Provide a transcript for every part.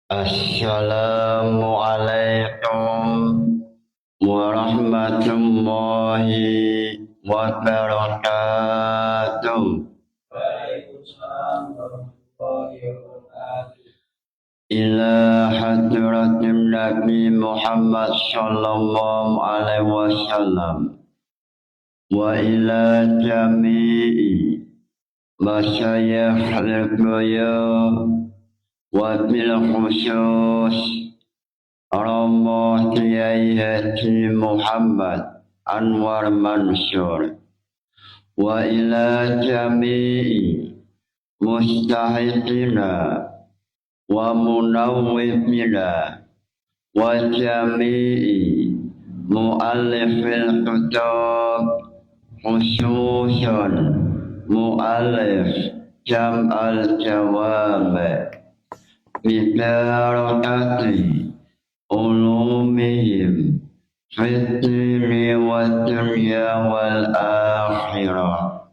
Assalamualaikum warahmatullahi wabarakatuh. Waalaikumsalam warahmatullahi wabarakatuh. Ila hadratin Nabi Muhammad sallallahu alaihi wasallam wa ila jami'i masyayikh al-ghuyub wa bil khusus Romo Kiai Haji Muhammad Anwar Mansur wa ila jami'i mustahiqina wa munawwibina wa jami'i mu'allifil kitab khususan mu'allif jam'al jawami bibarakati ulumihim fitni wa dunya wal akhirah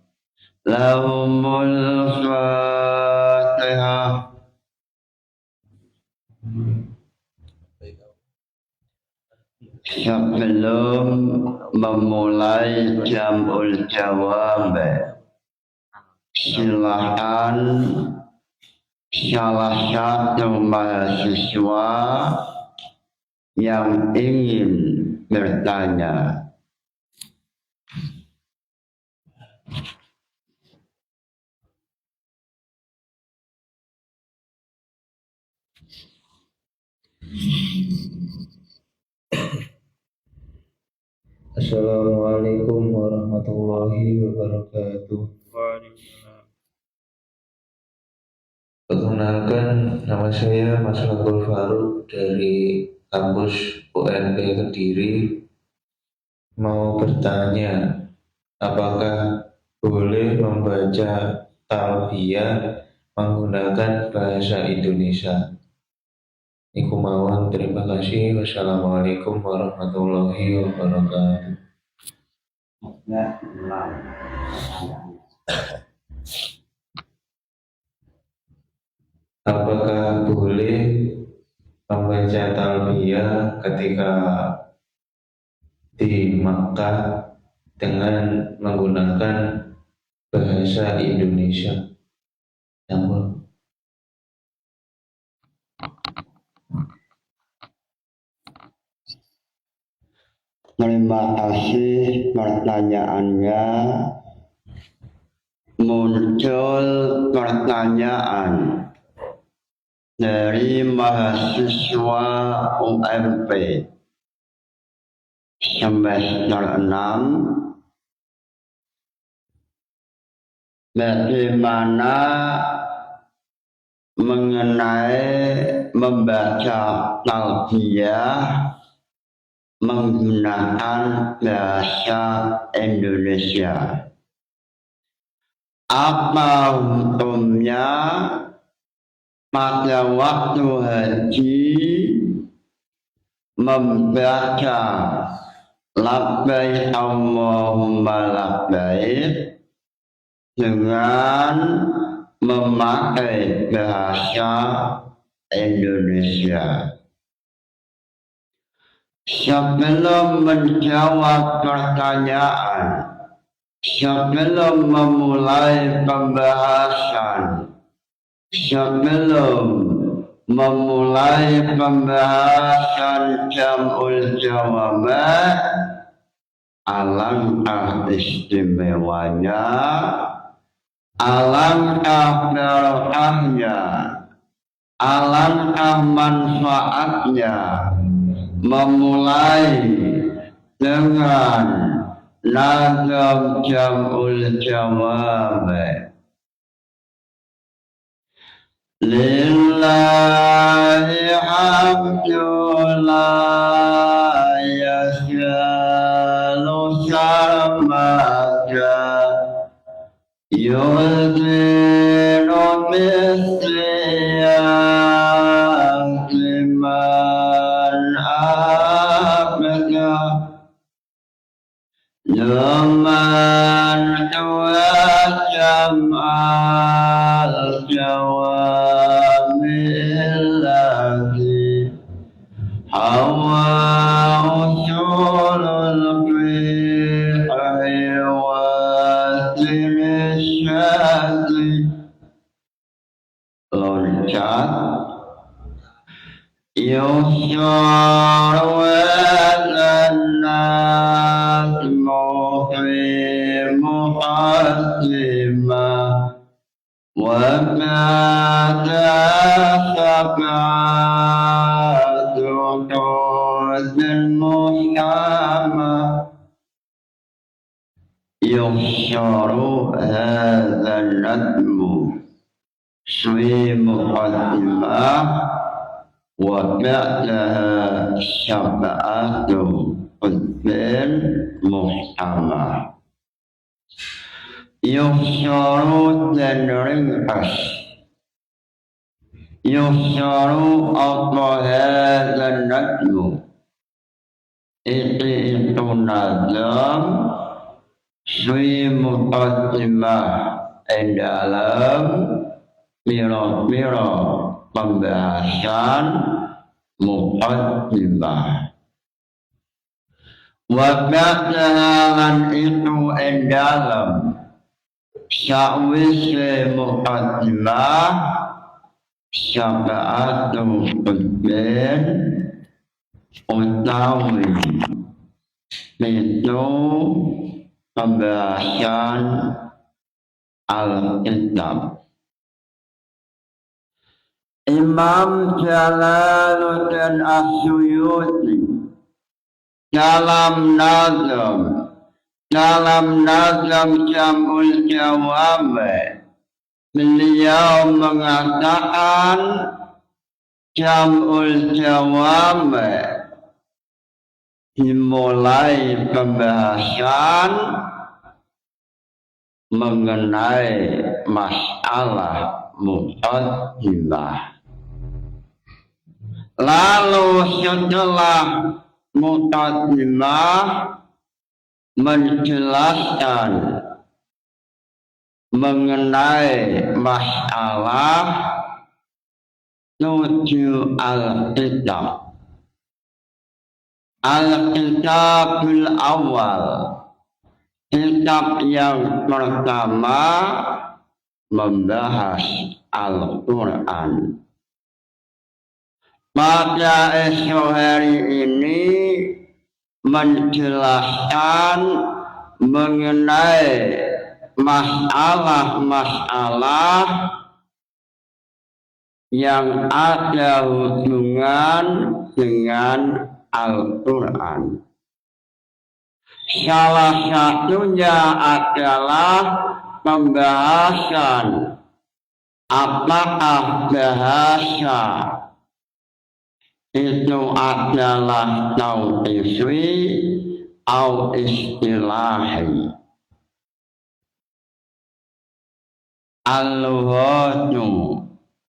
lahumul fatihah. Sebelum memulai jam'ul jawab, silakan salah satu mahasiswa yang ingin bertanya. Assalamualaikum warahmatullahi wabarakatuh. Perkenalkan, nama saya Mas Fakul Faruk dari kampus UNB Kediri. Mau bertanya, apakah boleh membaca talbiyah menggunakan bahasa Indonesia? Iku mawon, terima kasih. Wassalamualaikum warahmatullahi wabarakatuh. Apakah boleh membaca talbiyah ketika di Makkah dengan menggunakan bahasa Indonesia? Namun Terima kasih pertanyaannya. Muncul pertanyaan dari mahasiswa UMP semester 6, bagaimana mengenai membaca talbiyah menggunakan bahasa Indonesia. Apa hukumnya pada waktu haji membaca labbaik Allahumma labbaik dengan memakai bahasa Indonesia? Sebelum menjawab pertanyaan, sebelum memulai pembahasan, sebelum memulai pembahasan jam'ul jawab, alangkah istimewanya, alangkah barokahnya, alangkah manfaatnya memulai dengan nazam jam'ul jawab. Lillahi hamdu la yas'alu samaka yudhinu misliyan man abda Zaman jam'al jawamil hawa usulul fiqhi wa irsyadi loncat yusyar wa lannas muhimah وَمَاذَا سَبْعَةُ حُسْنٍ مُحْكَمَةٍ يُحْشَرُ هَذَا النَّظْمُ في مقدمة وبعدها سبعة حسن محكمة yuhsyaru dan ringkas yuhsyaru apa hadzal nadmu itu nazam fi muqaddimah dalam mira-mira pembahasan muqaddimah wa ba'daha lan itu dalam sya'wisi muqaddimah syaba'atu qudbin utawi itu pembahasan Al-Kitab. Imam Jalaluddin As-Suyuti dalam nazam Jam'ul Jawami beliau mengatakan Jam'ul Jawami dimulai pembahasan mengenai masalah muqaddimah. Lalu setelah muqaddimah menjelaskan mengenai masalah tujuh al-kitab. Al-kitabul awal, kitab yang pertama membahas Al-Quran. Pada esok hari ini menjelaskan mengenai masalah-masalah yang ada hubungan dengan Al-Quran. Salah satunya adalah pembahasan apakah bahasa itu adalah tauqifi atau istilahi. Al-lughatu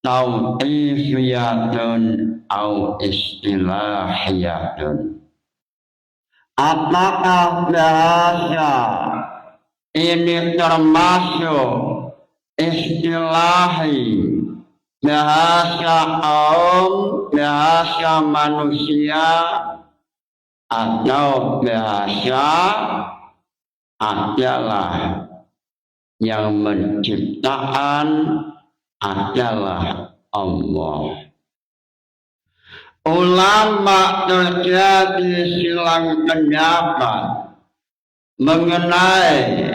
tauqifiyatun atau istilahiyatun. Apakah bahasa ini termasuk istilahi, bahasa kaum, bahasa manusia, atau bahasa adalah yang menciptakan adalah Allah. Ulama terjadi silang pendapat mengenai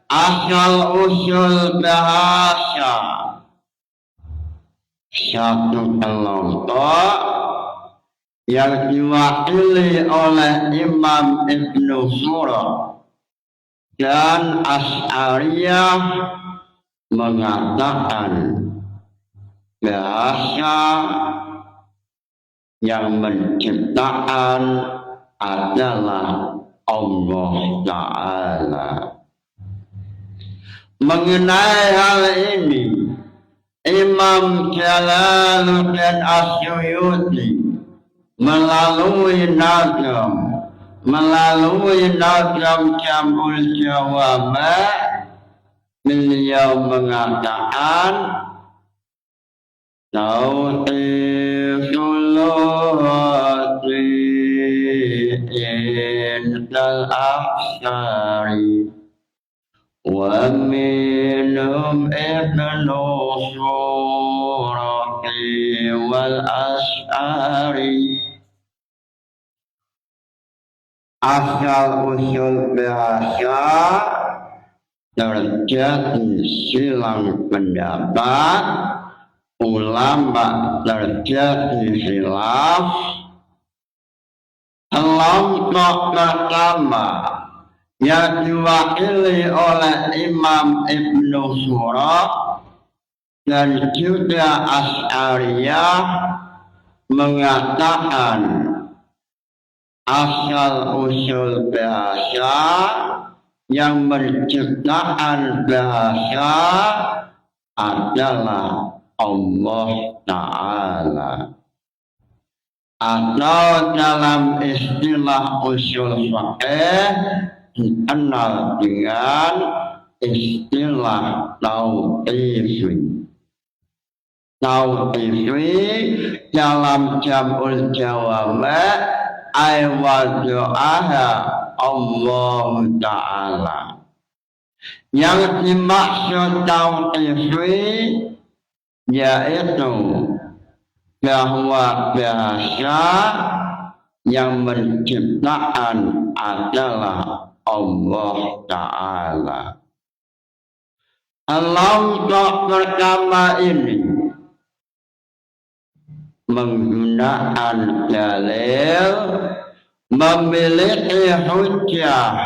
asal usul bahasa. Satu kelompok yang diwakili oleh Imam Ibnu Surah dan Asy'ariyah mengatakan bahasa yang menciptakan adalah Allah Ta'ala. Mengenai hal ini, Imam Jalaluddin As-Suyuti melalui nazam Jam'ul Jawami beliau mengatakan tauqiful lughati الأحسار ومنهم ابن صورة والأشعار. Asal usul bahasa terjadi silang pendapat, ulama terjadi khilaf, kelompok pertama yang diwakili oleh Imam Ibnu Surah dan juga Asy'ariyah mengatakan asal usul bahasa yang menciptakan bahasa adalah Allah Ta'ala, atau dalam istilah usul fiqh dikenal dengan istilah tauqifiyah. Tauqifiyah dalam jam'ul jawama' ay wadu'aha Allah Ta'ala. Yang dimaksud tauqifiyah yaitu bahwa bahasa yang menciptakan adalah Allah Ta'ala. Kelompok pertama ini menggunakan dalil, memiliki hujjah,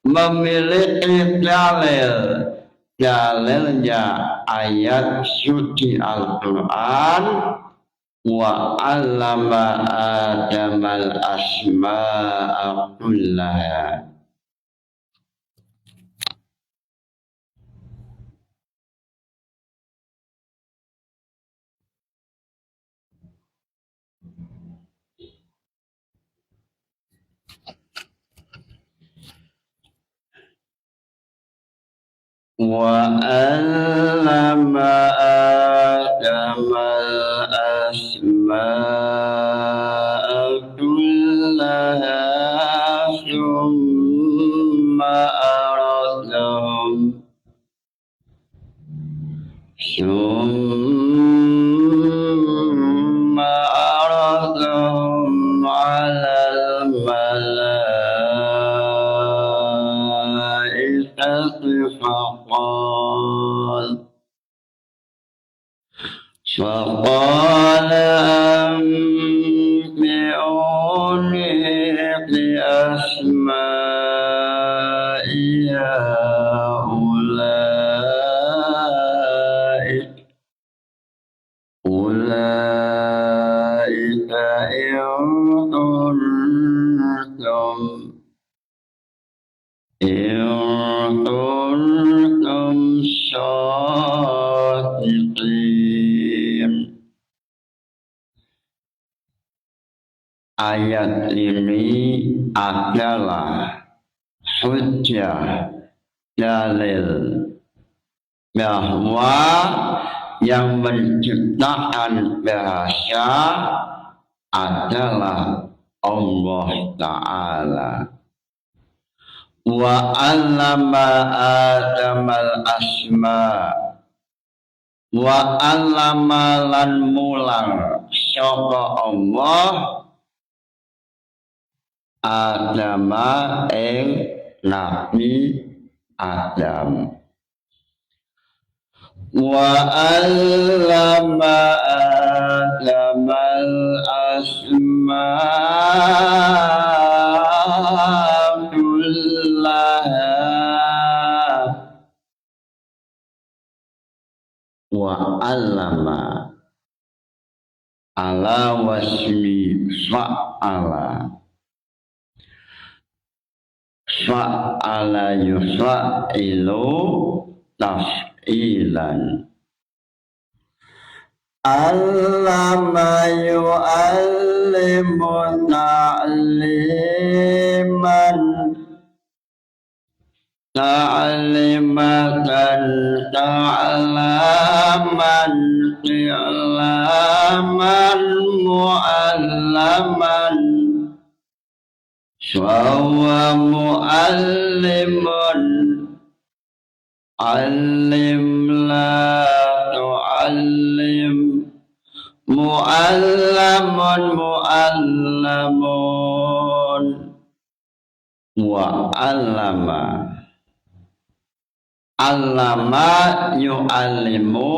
memiliki dalil. Dalilnya ayat suci Al-Quran, wa 'allama Adamal asma'a kullaha. وَعَلَّمَ آدَمَ الْأَسْمَاءَ كُلَّهَا ثُمَّ عَرَضَهُمْ عَلَى الْمَلَائِكَةِ فقال أنبئوني بأسماء أولئك إن كنتم صادقين. Ayat ini adalah hujjah, dalil bahwa yang menciptakan bahasa adalah Allah Ta'ala. Wa 'allama Adamal asma' wa 'allama lan mulang sapa Allah Adama ing Nabi Adam. Wa 'allama Adamal asma' kullaha wa 'allama ala wasmi fa'ala. Fa'ala yuf'ilu taf'ilan. Allama yu'allimu ta'liman ta'limatan ta'laman i'laman mu'allaman Fahuwa mu'allimun Alim la tu'allim Mu'allamun mu'allamun Wa'allama Allama yu'allimu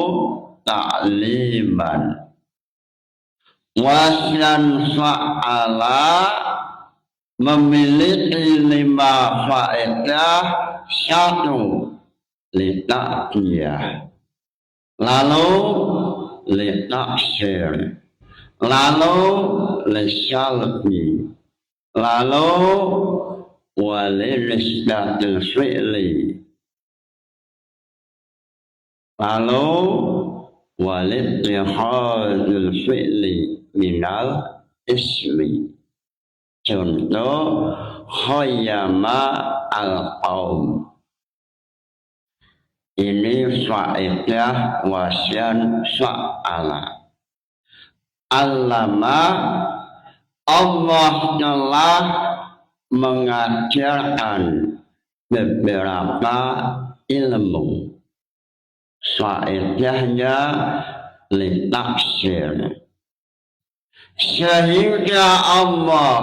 ta'liman Wasyan fa'ala memiliki 5 faedah. 1 litakiyah, lalu litaksir, lalu lisyalbi, lalu walirisdatil fi'li, lalu walitihadul fi'li minal ismi. Contoh khayyama al-qaum. Ini faedah wasyan fa'ala. Allama, Allah telah mengajarkan beberapa ilmu. Faedahnya litaksir. Sehingga Allah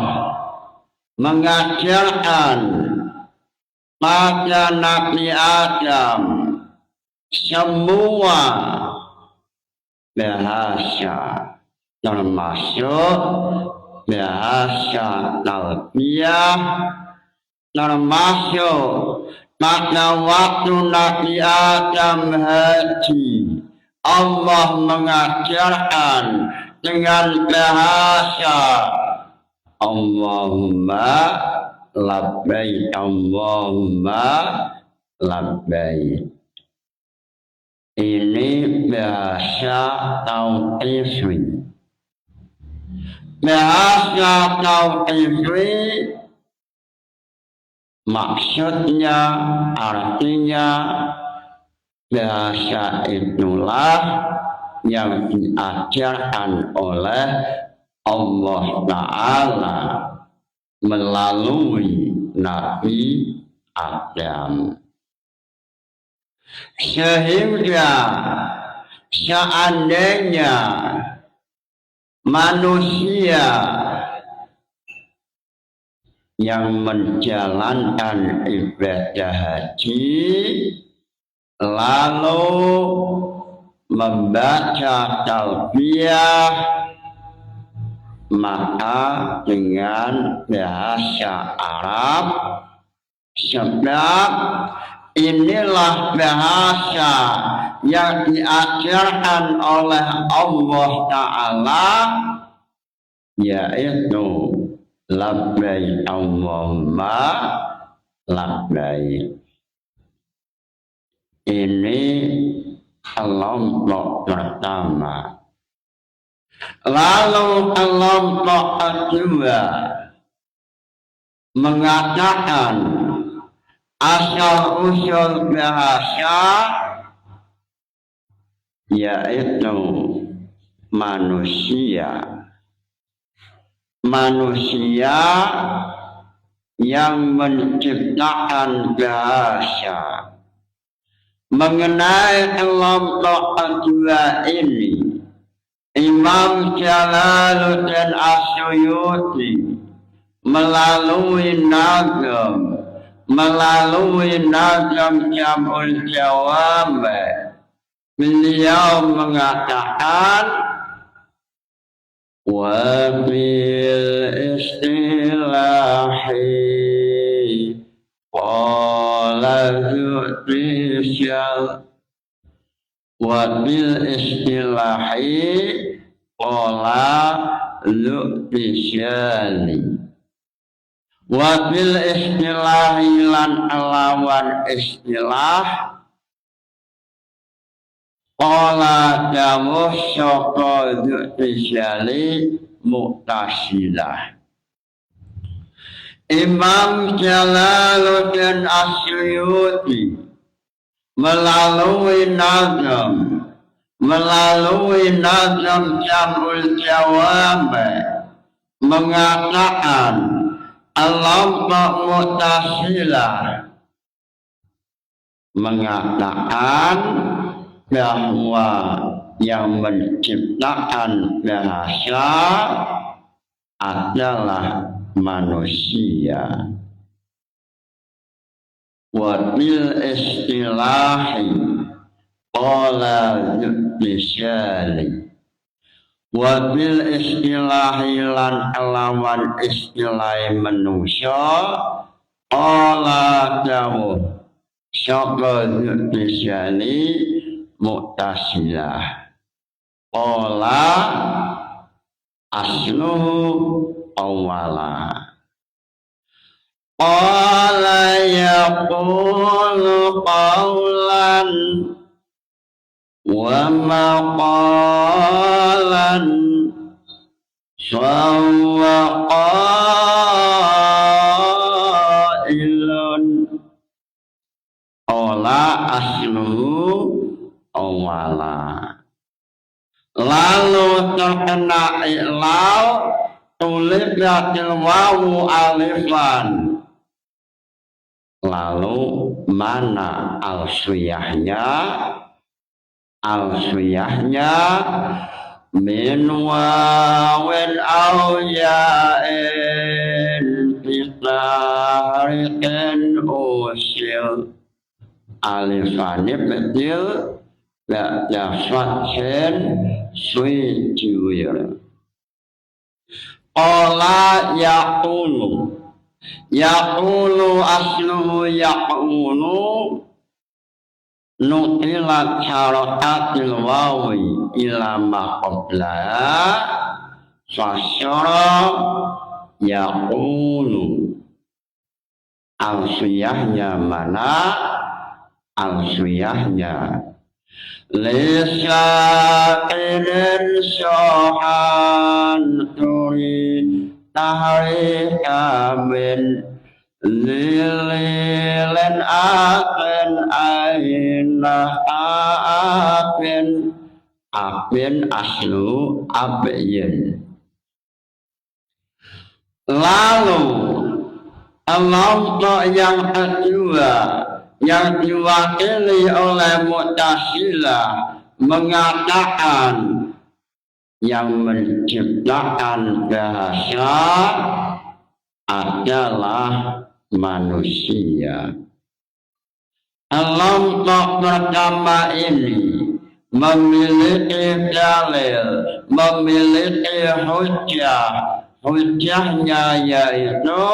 mengajarkan pada Nabi Adam semua bahasa, termasuk bahasa talbiyah, termasuk pada waktu Nabi Adam haji, Allah mengajarkan dengan bahasa Allahumma labbaik, Allahumma labbaik. Ini bahasa tauqifiyah. Bahasa tauqifiyah maksudnya, artinya bahasa itulah yang diajarkan oleh Allah Ta'ala melalui Nabi Adam. Sehingga seandainya manusia yang menjalankan ibadah haji lalu membaca talbiyah, maka dengan bahasa Arab, sebab inilah bahasa yang diajarkan oleh Allah Ta'ala, yaitu labbaik Allahumma labbaik. Ini kelompok pertama. Lalu kelompok kedua mengatakan asal usul bahasa yaitu manusia. Manusia yang menciptakan bahasa. Mengenai kelompok kedua ini, Imam Jalaluddin As-Suyuti melalui nazam Jam'ul Jawami, beliau mengatakan wa bil istilahi qala zu'tishal wa bil istilahi qala zu'tishali wa bil istilahi lan lawan istilah qala dawuh saka zu'tishali mu'tasilah. Imam Jalaluddin As-Suyuti melalui nazam Jam'ul Jawami mengatakan Kelompok Mu'tazilah mengatakan bahwa yang menciptakan bahasa adalah manusia. Wa bil istilahi qala misali. Wa bil istilahi lan kelawan istilah manusia qala dawuh saka misali Mu'tazilah. Qala asluhu awala. Qala yaqulu qawlan wa maqalan sawwa qailun. Qala asluhu awala. Lalu terkena i'lal tulis yatil wawu alifan. Lalu mana al-suyahnya? Al-suyahnya min wawin au ya'in bitahrikin usil. Alifannya betul ya fathen sui juir. Qala yaqulu. Yaqulu asluhu yaqulu nutilat harakatil wawi ila ma qablaha fasyara yaqulu. Al-suyahnya mana? Al-suyahnya lisaqinin sohan turi tahrika min lilin akin ainah apin aslu abyin. Lalu kelompok yang kedua yang diwakili oleh Mu'tazilah mengatakan yang menciptakan bahasa adalah manusia. Kelompok pertama ini memiliki dalil, memiliki hujjah. Hujjahnya yaitu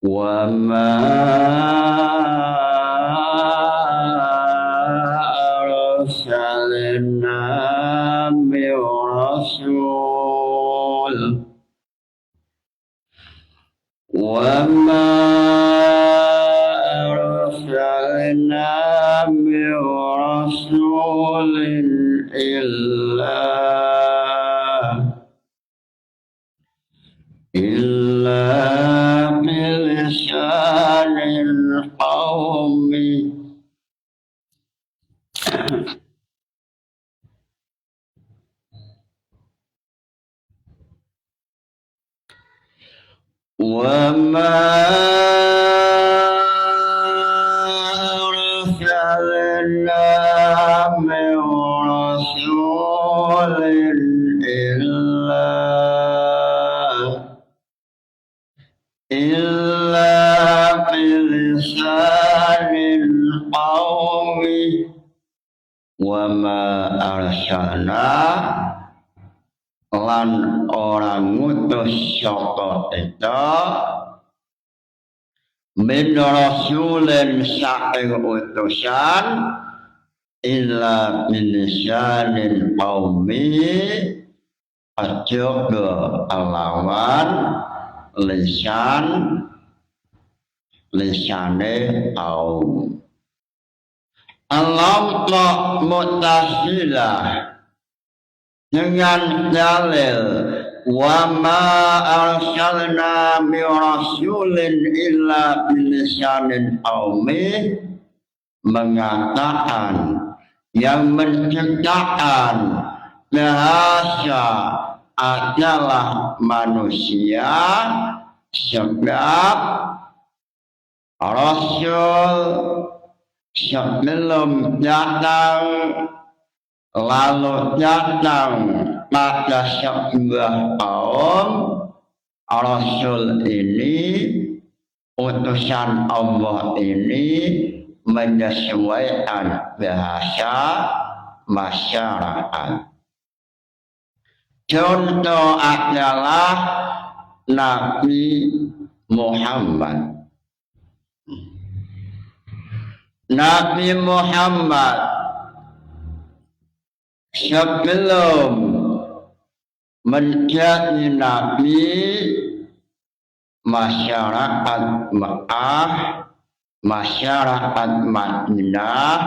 wa ma arsalna min rasul wa ma arsalna min rasulin illa bilisanil qaumi. Wa ma arsalna min rasulin illa bilisanil qaumi wa ma arsalna lan orang ngutus saka kita min rasulin saking utusan illa bilisanil qaumi ajaga alawan lisane kaum. Kelompok Mu'tazilah dengan dalil wa ma arsalna min rasulin illa bilisanil qaumi mengatakan yang menciptakan bahasa adalah manusia sebab Rasul sebelum datang lalu datang pada sebuah kaum. Rasul ini utusan Allah ini menyesuaikan bahasa masyarakat. Contoh adalah Nabi Muhammad. Nabi Muhammad sebelum menjadi Nabi, masyarakat Mekah, masyarakat Madinah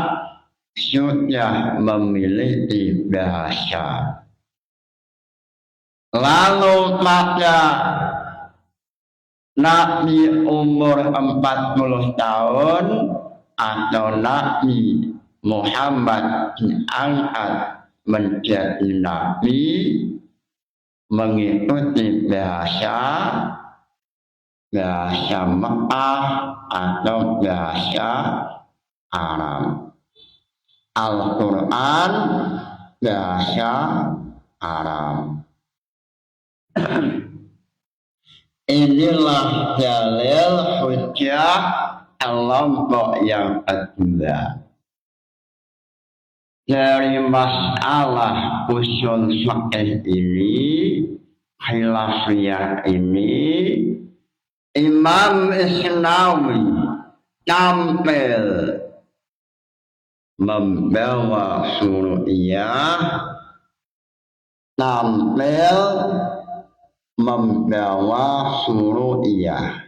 sudah memiliki bahasa. Lalu pada Nabi umur 40 tahun atau Nabi Muhammad diangkat menjadi Nabi, mengikuti bahasa Mekah atau bahasa Arab. Al-Quran bahasa Arab. Inilah dalil hujjah kelompok yang kedua. Dari masalah usul fiqh ini, khilafiyah ini, Imam Isnawi tampil membawa suru'iyah, tampil membawa suru'iyah.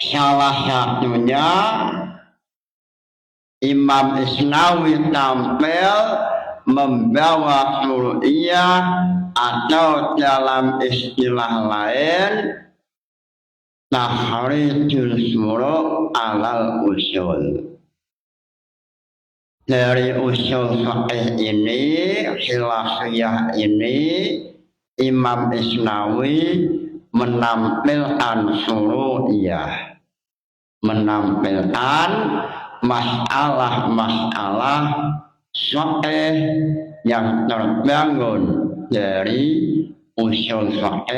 Salah satunya Imam Isnawi tampil membawa suru'iyah atau dalam istilah lain tahrijul suru' alal usul. Dari usul fiqh ini, khilafiyah ini, Imam Isnawi menampilkan suru'iyah, menampilkan masalah-masalah fiqh yang terbangun dari usul fiqh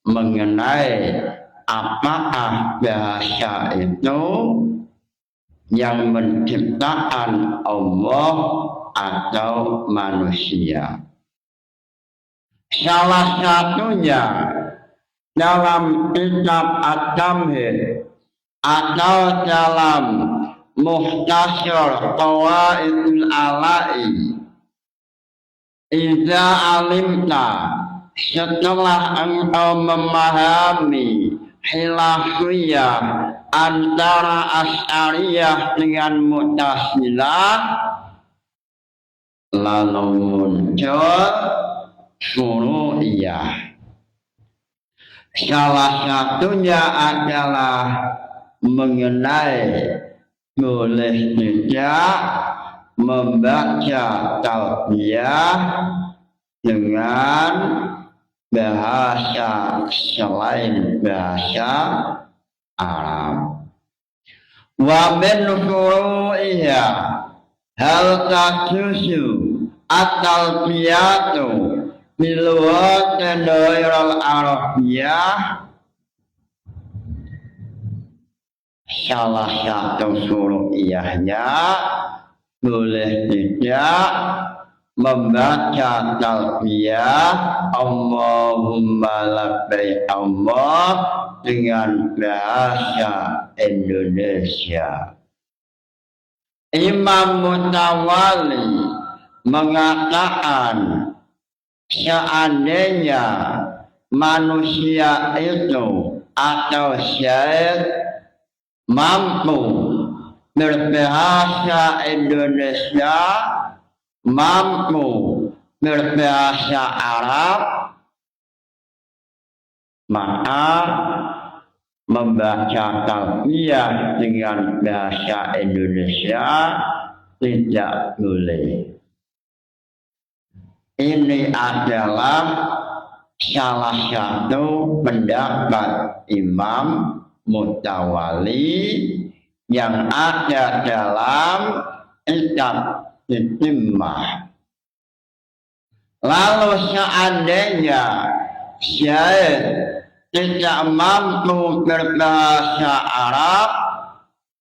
mengenai apakah bahasa itu yang menciptakan Allah atau manusia. Salah satunya dalam kitab At-Tamhid atau dalam Mukhtasar Qawaidul Ala'i, idza alimta, setelah engkau memahami khilafiyah antara Asy'ariyah dengan Mu'tazilah, lalu muncul suru'iyah. Salah satunya adalah mengenai boleh tidak membaca talbiyah dengan bahasa selain bahasa Arab. Wa min furu'iha hal tajuzu at-talbiyatu bilughatin ghairal arabiyyah. Salah satu suru'iyahnya boleh tidak membaca talbiyah Allahumma labbaik Allah dengan bahasa Indonesia. Imam Mutawalli mengatakan seandainya manusia itu atau syekh mampu berbahasa Indonesia, mampu berbahasa Arab, maka membaca talbiyah dengan bahasa Indonesia tidak boleh. Ini adalah salah satu pendapat Imam Mutawali yang ada dalam kitab Titimah. Lalu seandainya Syekh tidak mampu berbahasa Arab,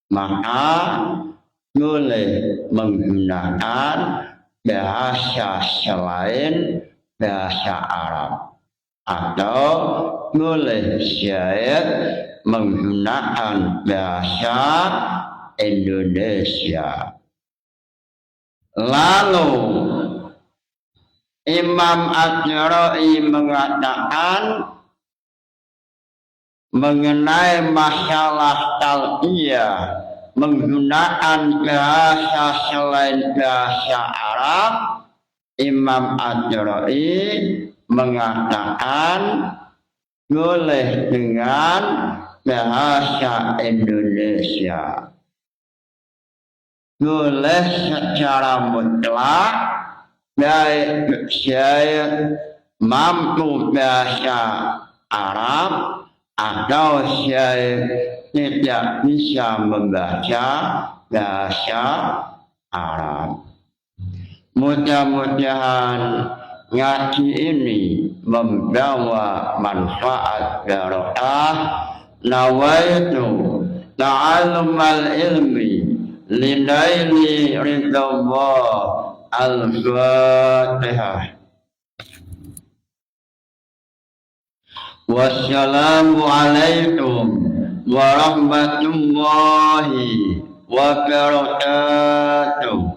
maka boleh menggunakan bahasa selain bahasa Arab, atau boleh Syekh menggunakan bahasa Indonesia. Lalu Imam Asy'ari mengatakan mengenai masalah talqiyah menggunakan bahasa selain bahasa Arab, Imam Asy'ari mengatakan boleh dengan bahasa Indonesia. Boleh secara mutlak, baik Syekh mampu bahasa Arab atau Syekh tidak bisa membaca bahasa Arab. Mudah-mudahan ngaji ini membawa manfaat barokah. Nawaitu ta'allumal ilmi linaili ridallah. Al-Fatihah. Wassalamu alaikum warahmatullahi wabarakatuh.